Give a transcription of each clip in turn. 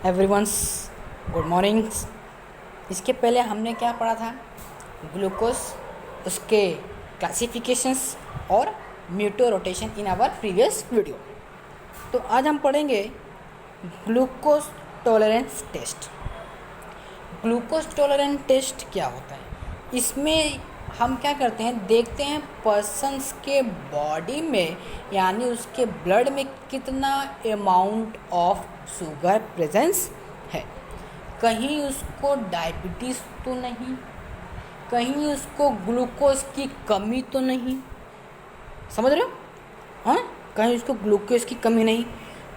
Everyone's good mornings. इसके पहले हमने क्या पढ़ा था? ग्लूकोज, उसके क्लासिफिकेशंस और mutarotation in our previous video. तो आज हम पढ़ेंगे glucose tolerance test. Glucose tolerance test क्या होता है? इसमें हम क्या करते हैं, देखते हैं पर्सन्स के बॉडी में यानी उसके ब्लड में कितना अमाउंट ऑफ शुगर प्रेजेंस है। कहीं उसको डायबिटीज़ तो नहीं, कहीं उसको ग्लूकोज की कमी तो नहीं, समझ रहे हो? हाँ, कहीं उसको ग्लूकोज की कमी नहीं।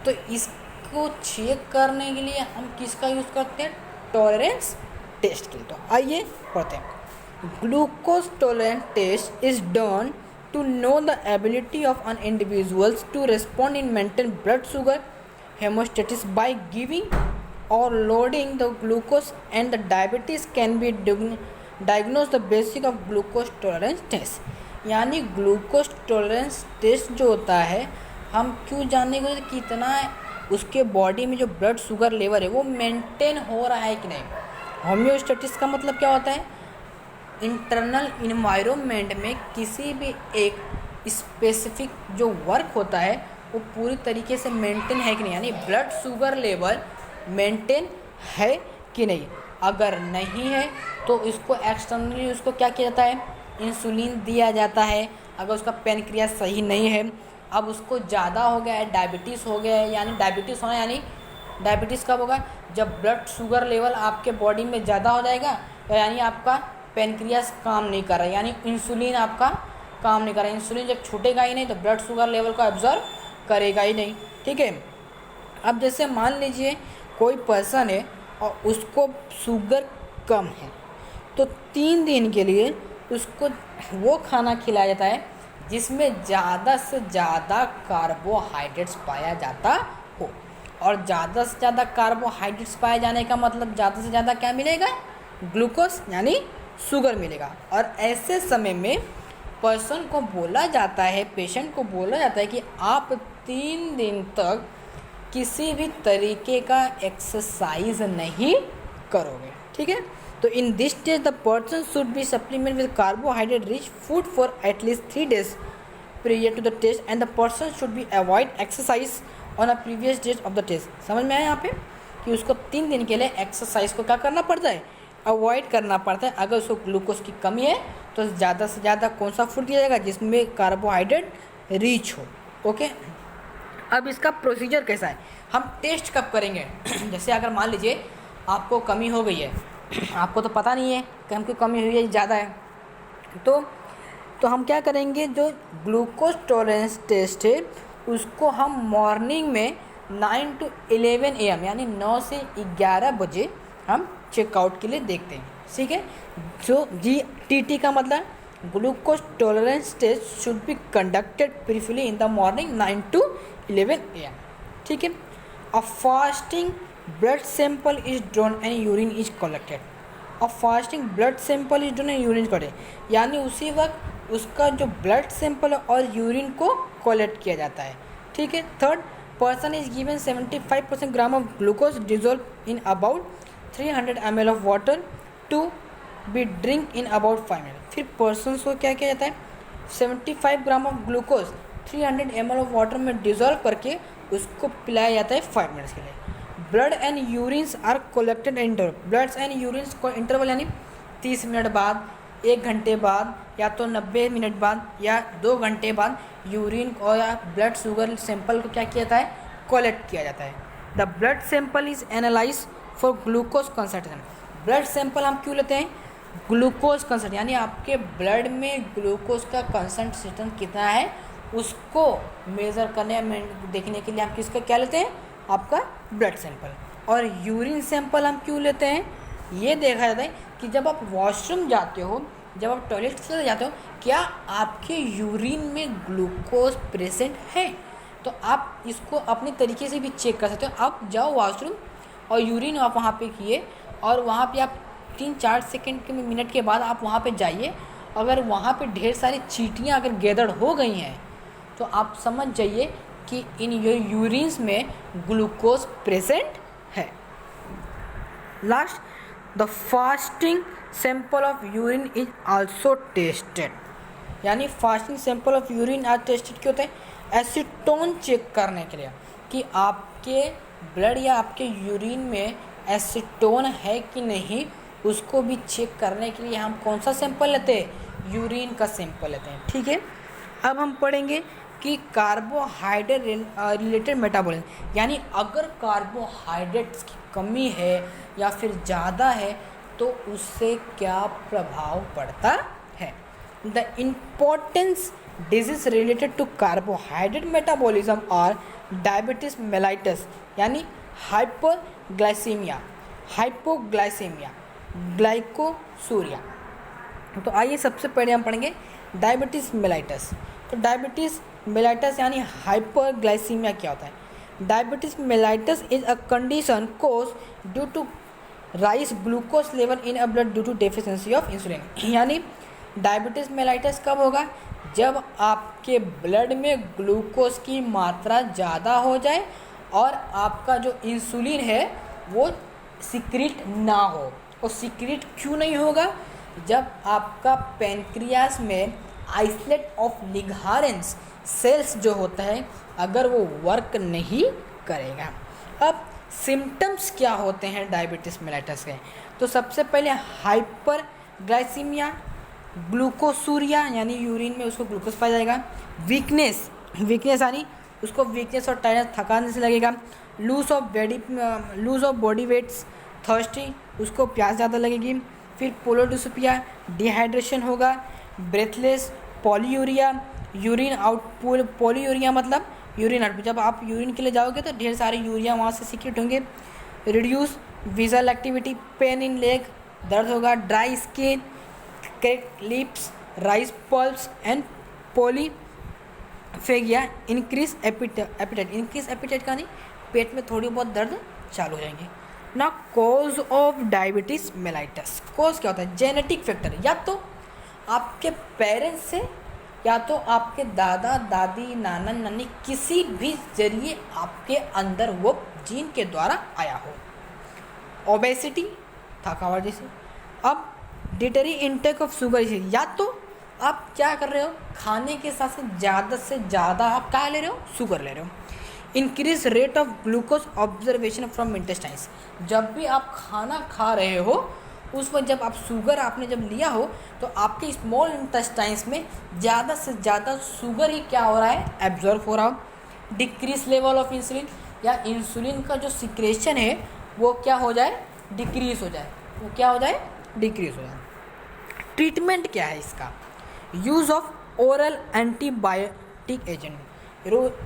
तो इसको चेक करने के लिए हम किसका यूज़ करते हैं? टॉलरेंस टेस्ट के लिए। तो आइए पढ़ते हैं। Glucose tolerance test is done to know the ability of an individual to respond in maintain blood sugar homeostasis by giving or loading the glucose, and the diabetes can be diagnosed the basic of glucose tolerance test। यानी glucose tolerance test जो होता है, हम क्यों जानने को कितना उसके बॉडी में जो ब्लड शुगर लेवल है वो मेंटेन हो रहा है कि नहीं। होम्योस्टेटिस का मतलब क्या होता है? इंटरनल इन्वायरमेंट में किसी भी एक स्पेसिफिक जो वर्क होता है वो पूरी तरीके से मेंटेन है कि नहीं, यानी ब्लड शुगर लेवल मेंटेन है कि नहीं। अगर नहीं है तो इसको एक्सटर्नली उसको क्या किया जाता है? इंसुलिन दिया जाता है। अगर उसका पैनक्रियास सही नहीं है, अब उसको ज़्यादा हो गया है, डायबिटीज़ हो गया है, यानी डायबिटीज़ होना, यानी डायबिटीज़ कब होगा? जब ब्लड शुगर लेवल आपके बॉडी में ज़्यादा हो जाएगा, तो यानी आपका पैनक्रियास काम नहीं कर रहा है, यानी इंसुलिन आपका काम नहीं कर रहा है। इंसुलिन जब छूटेगा ही नहीं तो ब्लड शुगर लेवल को ऑब्जर्व करेगा ही नहीं। ठीक है। अब जैसे मान लीजिए कोई पर्सन है और उसको शुगर कम है, तो 3 दिन के लिए उसको वो खाना खिलाया जाता है जिसमें ज़्यादा से ज़्यादा कार्बोहाइड्रेट्स पाया जाता हो। और ज़्यादा से ज़्यादा कार्बोहाइड्रेट्स पाए जाने का मतलब ज़्यादा से ज़्यादा क्या मिलेगा? ग्लूकोज यानी शुगर मिलेगा। और ऐसे समय में पर्सन को बोला जाता है, पेशेंट को बोला जाता है कि आप 3 दिन तक किसी भी तरीके का एक्सरसाइज नहीं करोगे। ठीक है। तो in this stage the person should be supplement with carbohydrate rich food for at least 3 days prior to the test, and the person should be avoid exercise on a previous days of the test। समझ में आया यहाँ पे कि उसको 3 दिन के लिए एक्सरसाइज को क्या करना पड़ता है? अवॉइड करना पड़ता है। अगर उसको ग्लूकोज की कमी है तो ज़्यादा से ज़्यादा कौन सा फूड दिया जाएगा? जिसमें कार्बोहाइड्रेट रिच हो। ओके। अब इसका प्रोसीजर कैसा है? हम टेस्ट कब करेंगे? जैसे अगर मान लीजिए आपको कमी हो गई है, आपको तो पता नहीं है कि हमको कमी हुई है ज़्यादा है, तो हम क्या करेंगे? जो ग्लूकोज टॉलरेंस टेस्ट है उसको हम मॉर्निंग में 9 to 11 AM यानी 9 से 11 बजे हम चेकआउट के लिए देखते हैं। ठीक है। जो GTT का मतलब glucose tolerance test should be conducted preferably in the morning 9 to 11 AM। ठीक है। A fasting blood sample is drawn and urine is collected. A fasting blood sample is drawn and urine collected, यानी उसी वक्त उसका जो blood sample और urine को collect किया जाता है। ठीक है। Third, person is given 75% gram of glucose dissolve in about 300 ml of water to be drink in about 5 minutes। फिर पर्सन को क्या किया जाता है? 75 gram of glucose 300 ml of water में डिजोल्व करके उसको पिलाया जाता है 5 मिनट्स के लिए। Blood and urines are collected interval. Bloods and urines को इंटरवल यानी 30 मिनट बाद, 1 घंटे बाद, या तो 90 मिनट बाद, या 2 घंटे बाद यूरिन और या ब्लड शुगर सैंपल को क्या किया जाता है? कलेक्ट किया जाता है। The blood sample is analyse for glucose concentration. Blood sample हम क्यों लेते हैं? ग्लूकोज कंसंट्रेशन, यानी आपके ब्लड में ग्लूकोज का कंसंट्रेशन कितना है उसको मेज़र करने में देखने के लिए हम किसका क्या लेते हैं? आपका ब्लड सैंपल। और यूरिन सैंपल हम क्यों लेते हैं? ये देखा जाता है कि जब आप वॉशरूम जाते हो, जब आप टॉयलेट से जाते हो, क्या आपके यूरिन में ग्लूकोज प्रेजेंट है? तो आप इसको अपने तरीके से भी चेक कर सकते हो। आप जाओ वॉशरूम और यूरिन आप वहाँ पे किए, और वहाँ पे आप 3-4 सेकेंड के मिनट के बाद आप वहाँ पे जाइए। अगर वहाँ पे ढेर सारी चींटियाँ अगर गैदर हो गई हैं तो आप समझ जाइए कि इन यूरिन्स में ग्लूकोज प्रेजेंट है। Last, the fasting sample of urine is also tested, यानी फास्टिंग सैंपल ऑफ यूरिन आज टेस्टेड क्यों होता है? एसीटोन चेक करने के लिए कि आपके ब्लड या आपके यूरिन में एसीटोन है कि नहीं, उसको भी चेक करने के लिए हम कौन सा सैंपल लेते हैं? यूरिन का सैंपल लेते हैं। ठीक है, अब हम पढ़ेंगे कि कार्बोहाइड्रेट रिलेटेड मेटाबॉलिज्म, यानी अगर कार्बोहाइड्रेट्स की कमी है या फिर ज़्यादा है तो उससे क्या प्रभाव पड़ता है। The importance disease related to carbohydrate metabolism और डायबिटीज मेलाइटस, यानी हाइपरग्लाइसीमिया, हाइपोग्लाइसीमिया, ग्लाइकोसूरिया। तो आइए सबसे पहले हम पढ़ेंगे डायबिटीज मेलाइटस। तो डायबिटीज मेलाइटस यानी हाइपरग्लाइसीमिया क्या होता है? Diabetes mellitus is a condition cause due to rise glucose level in a blood due to deficiency of insulin, यानी डायबिटीज मेलाइटस कब होगा? जब आपके ब्लड में ग्लूकोज की मात्रा ज़्यादा हो जाए और आपका जो इंसुलिन है वो सिक्रीट ना हो। और सिक्रीट क्यों नहीं होगा? जब आपका पैंक्रियास में आइसलेट ऑफ लिगारेंस सेल्स जो होता है अगर वो वर्क नहीं करेगा। अब सिम्टम्स क्या होते हैं डायबिटीज मेलाइटस के? तो सबसे पहले हाइपर ग्लाइसीमिया, ग्लूकोसूरिया यानी यूरिन में उसको ग्लूकोज पाया जाएगा, वीकनेस, वीकनेस यानी उसको वीकनेस और टायर्डनेस, थकान से लगेगा, lose of body weights, thirsty, उसको प्यास ज़्यादा लगेगी, फिर पोलोडिस्पिया, डिहाइड्रेशन होगा, breathless, polyuria, urine out, polyuria मतलब यूरिन आउट, जब आप यूरिन के लिए जाओगे तो ढेर सारे यूरिया वहाँ से सीक्रेट होंगे, reduce visual activity, pain in leg, दर्द होगा, dry skin, cracked lips, rice pulps and polyphagia, increase appetite, increase appetite का नहीं, पेट में थोड़ी बहुत दर्द चालू हो जाएंगे ना। Cause of diabetes mellitus, cause क्या होता है? जेनेटिक फैक्टर, या तो आपके पेरेंट्स से या तो आपके दादा दादी नाना नानी किसी भी जरिए आपके अंदर वो जीन के द्वारा आया हो। ओबेसिटी, थकावट जैसे। अब डिटरी इंटेक ऑफ शुगर, या तो आप क्या कर रहे हो, खाने के साथ से ज़्यादा आप क्या ले रहे हो? शुगर ले रहे हो। Increase rate of glucose observation from intestines, जब भी आप खाना खा रहे हो उस वक्त जब आप शुगर आपने जब लिया हो तो आपके स्मॉल इंटेस्टाइन्स में ज़्यादा से ज़्यादा शुगर ही क्या हो रहा है? एब्जॉर्ब हो रहा हो। डिक्रीज लेवल ऑफ इंसुलिन, या इंसुलिन का जो सिक्रेशन है वो क्या हो जाए? डिक्रीज हो जाए, वो क्या हो जाए? डिक्रीज हो जाए। ट्रीटमेंट क्या है इसका? Use of oral antibiotic agent,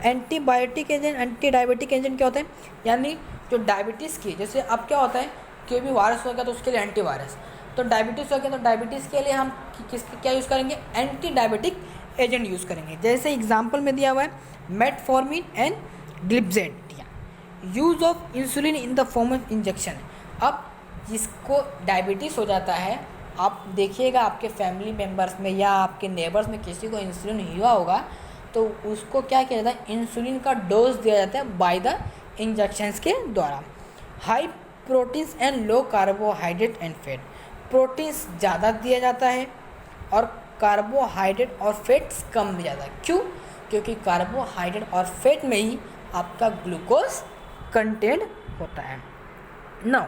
antibiotic agent, anti diabetic agent क्या होता है? यानी जो डायबिटीज़ की, जैसे अब क्या होता है कोई भी वायरस हो गया तो उसके लिए एंटीवायरस, तो डायबिटीज़ हो गया तो डायबिटीज़ के लिए हम क्या यूज़ करेंगे? एंटी डायबिटिक एजेंट यूज़ करेंगे। जैसे एग्जांपल में दिया हुआ है मेटफॉर्मिन एंड ग्लिब्जेंटिया। Use of insulin in the form of injection, अब जिसको डायबिटीज़ हो जाता है, आप देखिएगा आपके फैमिली मेम्बर्स में या आपके नेबर्स में किसी को इंसुलिन हुआ होगा तो उसको क्या किया जाता है? इंसुलिन का डोज दिया जाता है बाय द इंजेक्शंस के द्वारा। High proteins and low carbohydrate and fat, proteins ज़्यादा दिया जाता है और कार्बोहाइड्रेट और फैट्स कम दिया जाता है। क्यों? क्योंकि कार्बोहाइड्रेट और फैट में ही आपका ग्लूकोज कंटेंट होता है। नाउ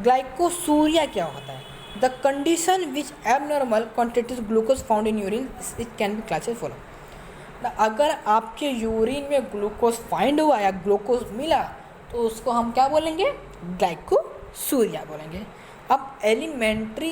ग्लाइकोसूरिया क्या होता है? The condition which abnormal quantities glucose found in urine it can be classified follow. अगर आपके यूरिन में ग्लूकोज फाइंड हुआ या ग्लूकोज मिला तो उसको हम क्या बोलेंगे? ग्लाइकोसूरिया बोलेंगे। अब एलिमेंट्री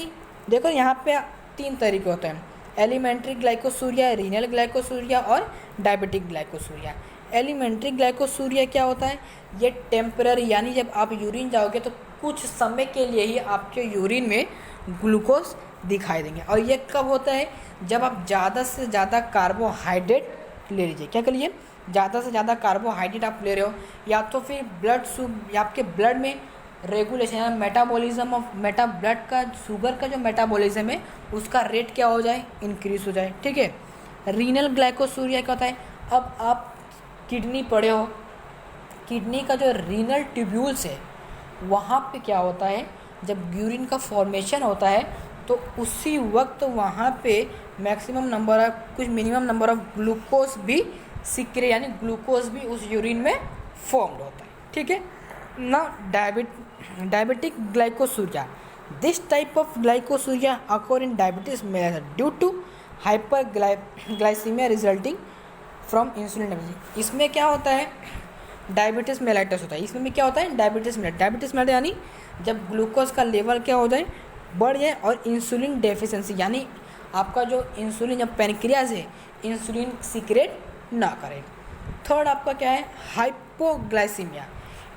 देखो यहाँ पे 3 तरीके होते हैं, एलिमेंट्री ग्लाइकोसूरिया, रीनल ग्लाइकोसूरिया और डायबिटिक ग्लाइकोसूरिया। एलिमेंट्री ग्लाइकोसूरिया क्या होता है? ये टेम्पररी, यानी जब आप यूरिन जाओगे तो कुछ समय के लिए ही आपके यूरिन में ग्लूकोज दिखाई देंगे। और ये कब होता है? जब आप ज़्यादा से ज़्यादा कार्बोहाइड्रेट ले लीजिए, क्या कर लीजिए? ज़्यादा से ज़्यादा कार्बोहाइड्रेट आप ले रहे हो, या तो फिर या आपके ब्लड में रेगुलेशन मेटाबॉलिज्म ऑफ ब्लड का शुगर का जो मेटाबॉलिज्म है उसका रेट क्या हो जाए? इंक्रीज हो जाए। ठीक है। रीनल ग्लाइकोसूरिया क्या होता है? अब आप किडनी पढ़े हो, किडनी का जो रीनल ट्यूब्यूल्स है वहाँ पे क्या होता है, जब यूरिन का फॉर्मेशन होता है तो उसी वक्त वहाँ पे मैक्सिमम नंबर ऑफ, कुछ मिनिमम नंबर ऑफ ग्लूकोज भी सिक्रे, यानी ग्लूकोज भी उस यूरिन में फॉर्म्ड होता है, ठीक है ना। Diabetic glycosuria, this type of glycosuria occur in diabetes mellitus due to hyper glycaemia resulting from insulin deficiency. इसमें क्या होता है, डायबिटीज मेलाइटस होता है। इसमें क्या होता है, डायबिटीज मेलाइटस यानी जब ग्लूकोज का लेवल क्या हो जाए, बढ़ जाए, और इंसुलिन डेफिशिएंसी यानी आपका जो इंसुलिन या पैनक्रियाज है इंसुलिन सीक्रेट ना करे। थर्ड आपका क्या है, hypoglycaemia,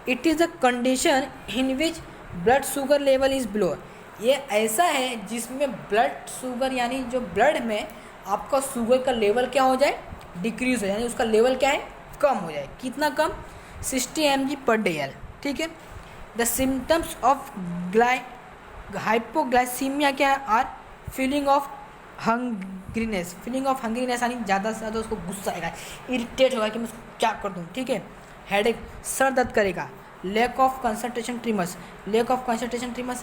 it is a condition in which blood sugar level is below. ये ऐसा है जिसमें ब्लड शुगर यानी जो ब्लड में आपका शुगर का लेवल क्या हो जाए, डिक्रीज हो, यानी उसका लेवल क्या है, कम हो जाए। कितना कम, 60 mg/dl, ठीक है। द सिम्टम्स ऑफ हाइपोग्लाइसीमिया क्या है, आर फीलिंग ऑफ हंग्रीनेस, यानी ज़्यादा से ज़्यादा उसको गुस्सा आएगा, इरिटेट होगा कि मैं उसको क्या कर दूँ, ठीक है। हेडेक, सर दर्द करेगा। लैक ऑफ कंसंट्रेशन ट्रिमर्स,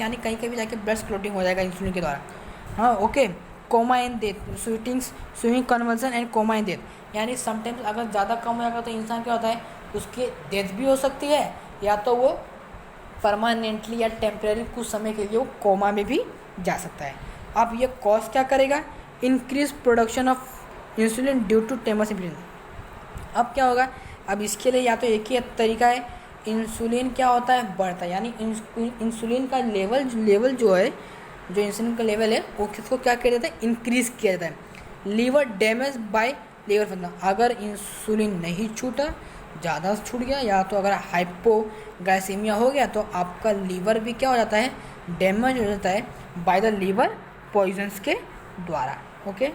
यानी कहीं कहीं जाके ब्लड क्लॉटिंग हो जाएगा इंसुलिन के द्वारा, हाँ okay. Coma and death, swing conversion and coma and death, यानी समटाइम्स अगर ज़्यादा कम हो जाएगा तो इंसान क्या होता है, उसकी डेथ भी हो सकती है, या तो वो परमानेंटली या टेम्परेरी कुछ समय के लिए वो कोमा में भी जा सकता है। अब ये कॉज क्या करेगा, increase production of insulin due to टेमस इन्फ्लुएंस। अब क्या होगा, अब इसके लिए या तो एक ही तरीका है, इंसुलिन क्या होता है, बढ़ता है, यानी इंसुलिन का लेवल जो है, जो इंसुलिन का लेवल है वो किसको क्या किया जाता है, इंक्रीज किया जाता है। Liver damage by liver function, अगर इंसुलिन नहीं छूटा, ज़्यादा छूट गया, या तो अगर हाइपोग्लाइसीमिया हो गया तो आपका लीवर भी क्या हो जाता है, डैमेज हो जाता है बाय द लीवर पॉइजन्स के द्वारा, ओके।